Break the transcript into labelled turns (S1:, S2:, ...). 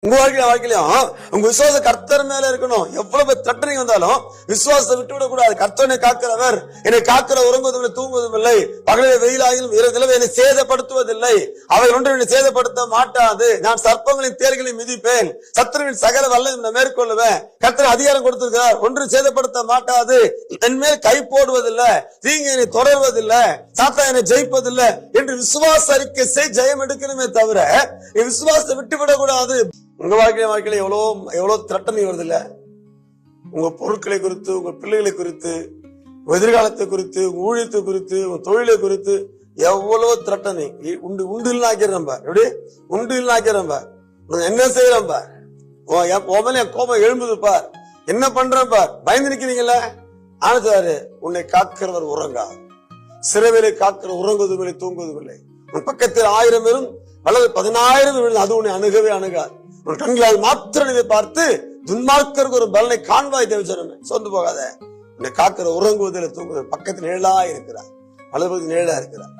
S1: உங்க வாழ்க்கையிலும் உங்க விசுவாச கர்த்தர் மேல இருக்கணும். எவ்வளவு தட்டனை வந்தாலும் விசுவாசத்தை விட்டுவிடக் கூடாது. கர்த்தனை காக்கிறவர் என்னை காக்கிற உறங்குவதும் இல்லை தூங்குவதும் இல்லை, பகலிலே வெயிலாகிலும் இரவிலும் என்னை சேதப்படுத்துவதில்லை, அவை ஒன்றை என்னை சேதப்படுத்த மாட்டாது. நான் சர்ப்பங்களின் தேள்களையும் மிதிப்பேன், சத்துருவின் சகல வல்லையும் மேற்கொள்ளுவேன். கர்த்தர் அதிகாரம் கொடுத்திருக்கிறார், ஒன்று சேதப்படுத்த மாட்டாது. என் மேல் கை போடுவதில்லை, தீங்கு என்னை தொடர்வதில்லை, சாத்தான் என்னை ஜெயிப்பதில்லை என்று விசுவாச அறிக்கை செய், ஜெயம் எடுக்கணுமே தவிர விசுவாசத்தை விட்டுவிடக் கூடாது. உங்க வாழ்க்கையில எவ்வளவு திரட்டனை வருது இல்ல? உங்க பொருட்களை குறித்து, உங்க பிள்ளைகளை குறித்து, எதிர்காலத்தை குறித்து, உங்க ஊழியத்தை குறித்து, உங்க தொழிலை குறித்து எவ்வளவு திரட்டனை உண்டு ஆக்கிறோம். எப்படி உண்டு ஆக்கிறோம்? என்ன செய்யறோம்? கோபம் எழும்புது பார், என்ன பண்றேன் பார், பயந்து நிக்கிறீங்கல்ல. ஆனதாரு உன்னை காக்கிறவர் உறங்கா, சிறவிலை காக்கிற உறங்குவதுமில்லை தூங்குவதுமில்லை. உன் பக்கத்தில் 1000 பேரும் அல்லது 10,000 அது உன்னை அணுகவே அணுகாது. உன் கண்களால் மாத்திரம் இதை பார்த்து துன்மார்க்கருக்கு ஒரு பலனை காண்பாய் தேவச்சனமே. சொந்து போகாத, உன்னை காக்கிற உறங்குவதில் தூங்குவது பக்கத்தில் நிழலா இருக்கிறார், வலது பக்கத்தில் நிழலா இருக்கிறார்.